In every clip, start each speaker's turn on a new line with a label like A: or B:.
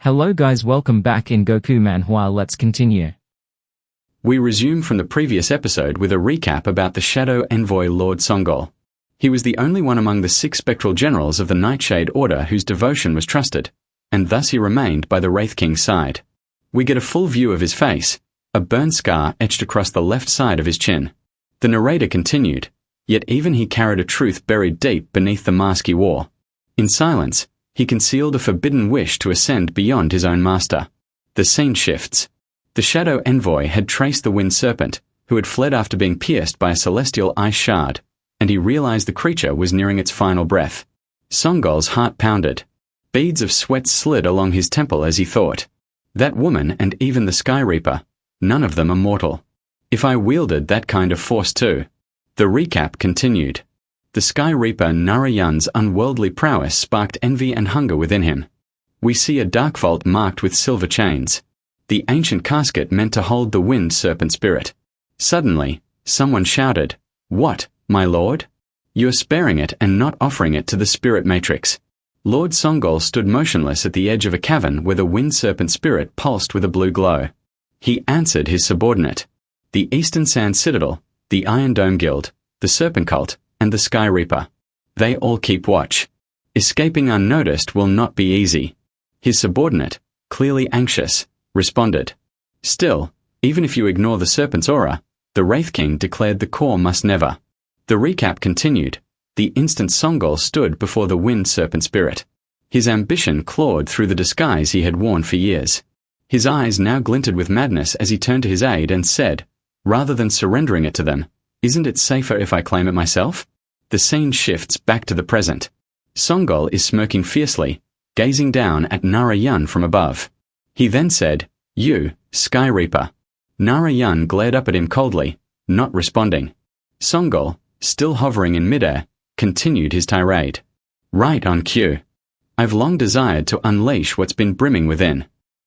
A: Hello guys, welcome back in Goku Manhwa. Let's continue.
B: We resume from the previous episode with a recap about the Shadow Envoy Lord Songol. He was the only one among the 6 spectral generals of the Nightshade Order whose devotion was trusted, and thus he remained by the Wraith King's side. We get a full view of his face, a burn scar etched across the left side of his chin. The narrator continued, yet even he carried a truth buried deep beneath the mask he wore. In silence, he concealed a forbidden wish to ascend beyond his own master. The scene shifts. The Shadow Envoy had traced the Wind Serpent, who had fled after being pierced by a celestial ice shard, and he realized the creature was nearing its final breath. Songol's heart pounded. Beads of sweat slid along his temple as he thought. That woman and even the Sky Reaper, none of them are mortal. If I wielded that kind of force too. The recap continued. The Sky Reaper Narayan's unworldly prowess sparked envy and hunger within him. We see a dark vault marked with silver chains. The ancient casket meant to hold the Wind Serpent spirit. Suddenly, someone shouted, "What, my lord? You're sparing it and not offering it to the spirit matrix." Lord Songol stood motionless at the edge of a cavern where the Wind Serpent spirit pulsed with a blue glow. He answered his subordinate. The Eastern Sand Citadel, the Iron Dome Guild, the Serpent Cult, and the Sky Reaper. They all keep watch. Escaping unnoticed will not be easy. His subordinate, clearly anxious, responded. Still, even if you ignore the Serpent's aura, the Wraith King declared the core must never. The recap continued. The instant Songol stood before the Wind Serpent spirit. His ambition clawed through the disguise he had worn for years. His eyes now glinted with madness as he turned to his aide and said, "Rather than surrendering it to them, isn't it safer if I claim it myself?" The scene shifts back to the present. Songol is smirking fiercely, gazing down at Narayan from above. He then said, "You, Sky Reaper." Narayan glared up at him coldly, not responding. Songol, still hovering in midair, continued his tirade. "Right on cue. I've long desired to unleash what's been brimming within.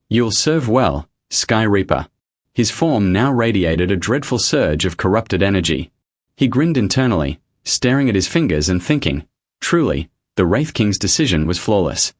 B: You'll serve well, Sky Reaper." His form now radiated a dreadful surge of corrupted energy. He grinned internally, staring at his fingers and thinking, truly, the Wraith King's decision was flawless.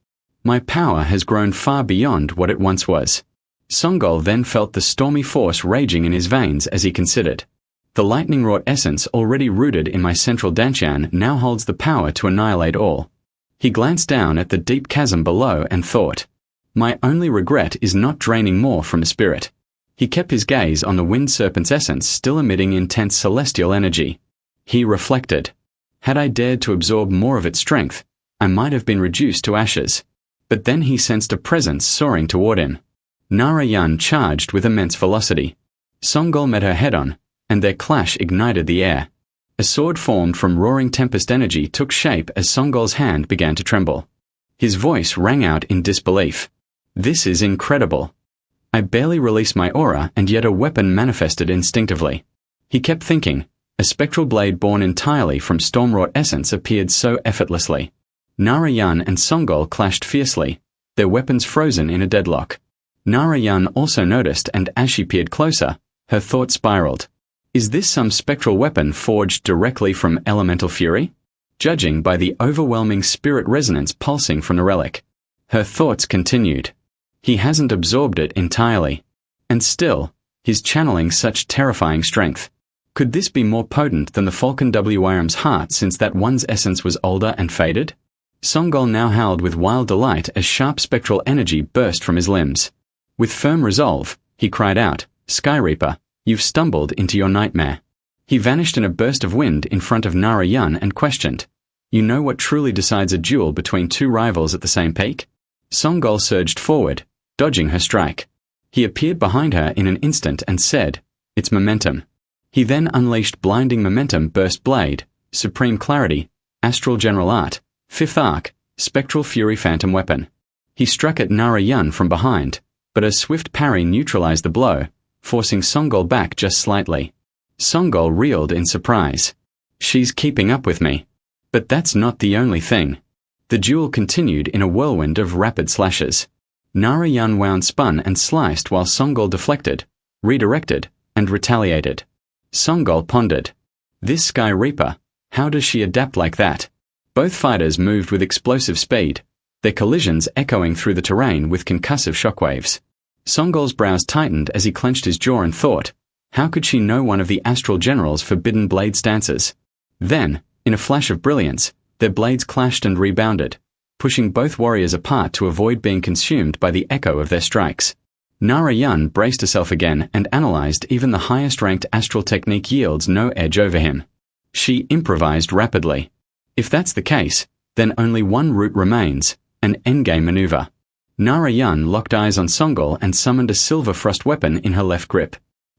B: My power has grown far beyond what it once was. Songol then felt the stormy force raging in his veins as he considered. The lightning-wrought essence already rooted in my central Danshan now holds the power to annihilate all. He glanced down at the deep chasm below and thought, my only regret is not draining more from a spirit. He kept his gaze on the Wind Serpent's essence still emitting intense celestial energy. He reflected, had I dared to absorb more of its strength, I might have been reduced to ashes. But then he sensed a presence soaring toward him. Narayan charged with immense velocity. Songol met her head-on, and their clash ignited the air. A sword formed from roaring tempest energy took shape as Songol's hand began to tremble. His voice rang out in disbelief. "This is incredible. I barely released my aura and yet a weapon manifested instinctively." He kept thinking, a spectral blade born entirely from storm-wrought essence appeared so effortlessly. Narayan and Songol clashed fiercely, their weapons frozen in a deadlock. Narayan also noticed, and as she peered closer, her thoughts spiraled. Is this some spectral weapon forged directly from elemental fury? Judging by the overwhelming spirit resonance pulsing from the relic. Her thoughts continued. He hasn't absorbed it entirely. And still, he's channeling such terrifying strength. Could this be more potent than the Falcon WRM's heart since that one's essence was older and faded? Songol now howled with wild delight as sharp spectral energy burst from his limbs. With firm resolve, he cried out, "Sky Reaper, you've stumbled into your nightmare." He vanished in a burst of wind in front of Narayan and questioned, "You know what truly decides a duel between 2 rivals at the same peak?" Songol surged forward, dodging her strike. He appeared behind her in an instant and said, "It's momentum." He then unleashed blinding momentum burst blade, supreme clarity, astral general art, 5th arc, spectral fury phantom weapon. He struck at Narayan from behind, but a swift parry neutralized the blow, forcing Songol back just slightly. Songol reeled in surprise. She's keeping up with me. But that's not the only thing. The duel continued in a whirlwind of rapid slashes. Narayan wound spun and sliced while Songol deflected, redirected, and retaliated. Songol pondered. This Sky Reaper, how does she adapt like that? Both fighters moved with explosive speed, their collisions echoing through the terrain with concussive shockwaves. Songol's brows tightened as he clenched his jaw and thought, how could she know one of the astral general's forbidden blade stances? Then, in a flash of brilliance, their blades clashed and rebounded, pushing both warriors apart to avoid being consumed by the echo of their strikes. Narayan braced herself again and analyzed even the highest-ranked astral technique yields no edge over him. She improvised rapidly. If that's the case, then only one route remains, an endgame maneuver. Narayan locked eyes on Songol and summoned a silver frost weapon in her left grip.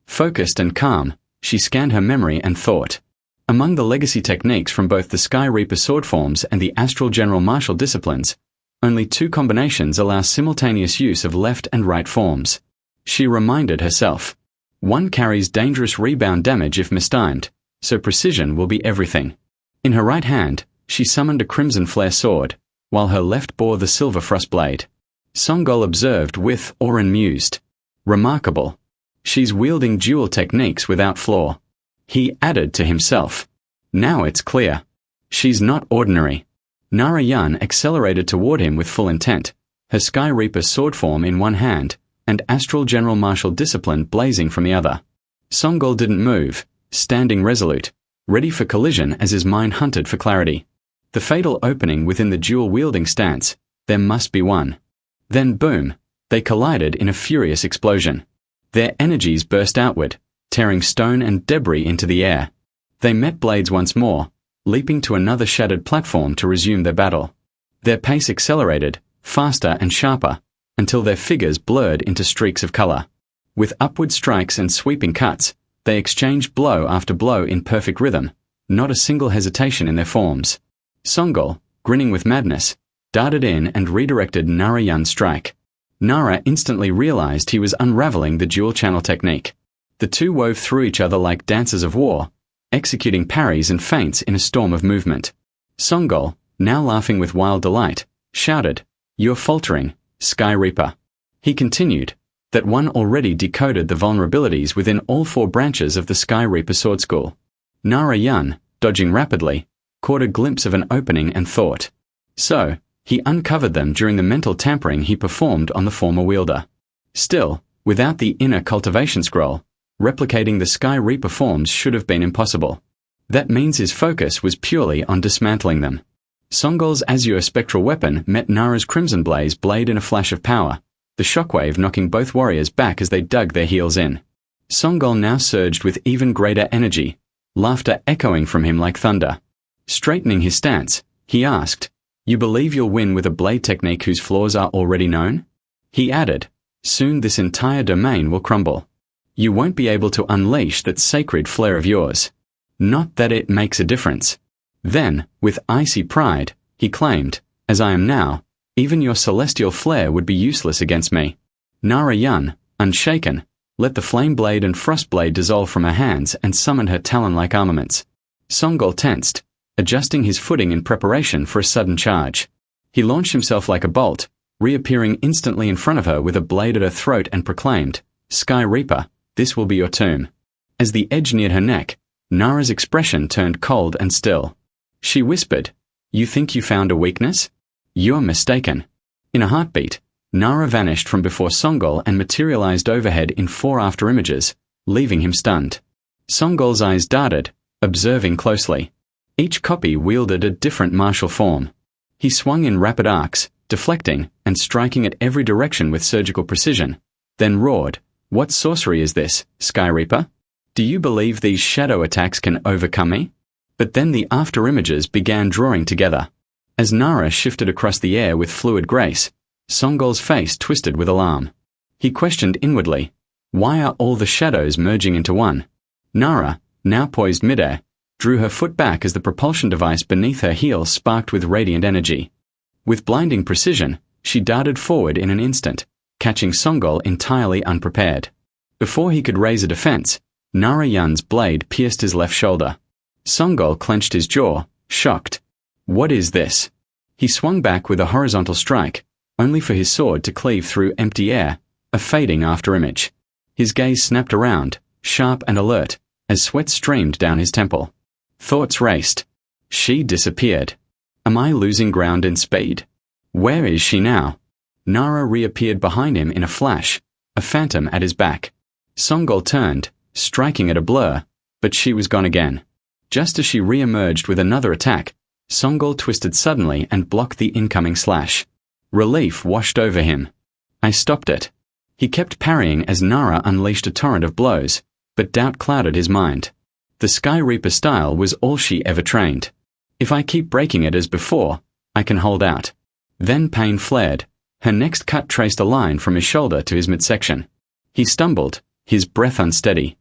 B: Focused and calm, she scanned her memory and thought. Among the legacy techniques from both the Sky Reaper sword forms and the Astral General martial disciplines, only 2 combinations allow simultaneous use of left and right forms. She reminded herself. One carries dangerous rebound damage if mistimed, so precision will be everything. In her right hand, she summoned a crimson flare sword, while her left bore the silver frost blade. Songol observed with awe and mused. Remarkable. She's wielding dual techniques without flaw. He added to himself. Now it's clear. She's not ordinary. Narayan accelerated toward him with full intent, her Sky Reaper sword form in one hand, and Astral General martial discipline blazing from the other. Songol didn't move, standing resolute, ready for collision as his mind hunted for clarity. The fatal opening within the dual-wielding stance, there must be one. Then boom, they collided in a furious explosion. Their energies burst outward, tearing stone and debris into the air. They met blades once more, leaping to another shattered platform to resume their battle. Their pace accelerated, faster and sharper, until their figures blurred into streaks of color. With upward strikes and sweeping cuts, they exchanged blow after blow in perfect rhythm, not a single hesitation in their forms. Songol, grinning with madness, darted in and redirected Narayan's strike. Nara instantly realized he was unraveling the dual-channel technique. The two wove through each other like dancers of war, executing parries and feints in a storm of movement. Songol, now laughing with wild delight, shouted, "You're faltering, Sky Reaper." He continued, that one already decoded the vulnerabilities within all 4 branches of the Sky Reaper sword school. Narayan, dodging rapidly, caught a glimpse of an opening and thought. So, he uncovered them during the mental tampering he performed on the former wielder. Still, without the inner cultivation scroll, replicating the Sky Reaper forms should have been impossible. That means his focus was purely on dismantling them. Songol's azure spectral weapon met Nara's crimson blaze blade in a flash of power, the shockwave knocking both warriors back as they dug their heels in. Songol now surged with even greater energy, laughter echoing from him like thunder. Straightening his stance, he asked, "You believe you'll win with a blade technique whose flaws are already known?" He added, "Soon this entire domain will crumble. You won't be able to unleash that sacred flare of yours. Not that it makes a difference." Then, with icy pride, he claimed, "As I am now, even your celestial flare would be useless against me." Narayan, unshaken, let the flame blade and frost blade dissolve from her hands and summoned her talon-like armaments. Songol tensed, adjusting his footing in preparation for a sudden charge. He launched himself like a bolt, reappearing instantly in front of her with a blade at her throat and proclaimed, "Sky Reaper, this will be your tomb." As the edge neared her neck, Nara's expression turned cold and still. She whispered, "You think you found a weakness? You're mistaken." In a heartbeat, Nara vanished from before Songol and materialized overhead in 4 afterimages, leaving him stunned. Songol's eyes darted, observing closely. Each copy wielded a different martial form. He swung in rapid arcs, deflecting and striking at every direction with surgical precision, then roared, "What sorcery is this, Sky Reaper? Do you believe these shadow attacks can overcome me?" But then the afterimages began drawing together. As Nara shifted across the air with fluid grace, Songol's face twisted with alarm. He questioned inwardly, "Why are all the shadows merging into one?" Nara, now poised midair, drew her foot back as the propulsion device beneath her heel sparked with radiant energy. With blinding precision, she darted forward in an instant, catching Songol entirely unprepared. Before he could raise a defense, Narayan's blade pierced his left shoulder. Songol clenched his jaw, shocked. "What is this?" He swung back with a horizontal strike, only for his sword to cleave through empty air, a fading afterimage. His gaze snapped around, sharp and alert, as sweat streamed down his temple. Thoughts raced. She disappeared. Am I losing ground in speed? Where is she now? Nara reappeared behind him in a flash, a phantom at his back. Songol turned, striking at a blur, but she was gone again. Just as she re-emerged with another attack, Songol twisted suddenly and blocked the incoming slash. Relief washed over him. I stopped it. He kept parrying as Nara unleashed a torrent of blows, but doubt clouded his mind. The Sky Reaper style was all she ever trained. If I keep breaking it as before, I can hold out. Then pain flared. Her next cut traced a line from his shoulder to his midsection. He stumbled, his breath unsteady.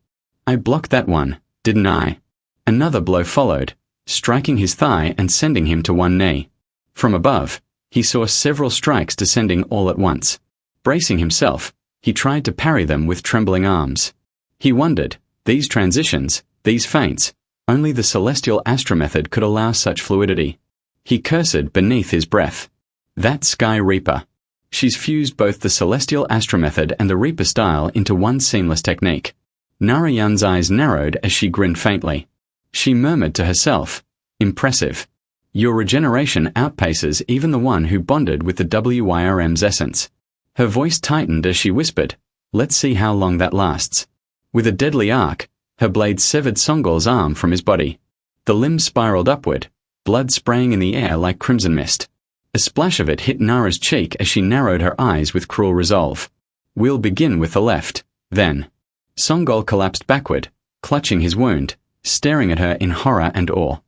B: I blocked that one, didn't I? Another blow followed, striking his thigh and sending him to one knee. From above, he saw several strikes descending all at once. Bracing himself, he tried to parry them with trembling arms. He wondered, these transitions, these feints, only the celestial Astra method could allow such fluidity. He cursed beneath his breath. That Sky Reaper. She's fused both the celestial Astra method and the Reaper style into one seamless technique. Narayan's eyes narrowed as she grinned faintly. She murmured to herself, impressive. Your regeneration outpaces even the one who bonded with the WYRM's essence. Her voice tightened as she whispered, let's see how long that lasts. With a deadly arc, her blade severed Songol's arm from his body. The limb spiraled upward, blood spraying in the air like crimson mist. A splash of it hit Nara's cheek as she narrowed her eyes with cruel resolve. We'll begin with the left, then. Songol collapsed backward, clutching his wound, staring at her in horror and awe.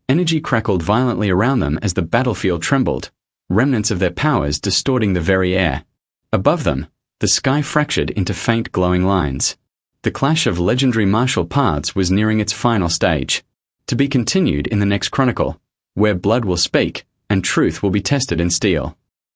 B: Energy crackled violently around them as the battlefield trembled, remnants of their powers distorting the very air. Above them, the sky fractured into faint glowing lines. The clash of legendary martial paths was nearing its final stage. To be continued in the next chronicle, where blood will speak, and truth will be tested in steel.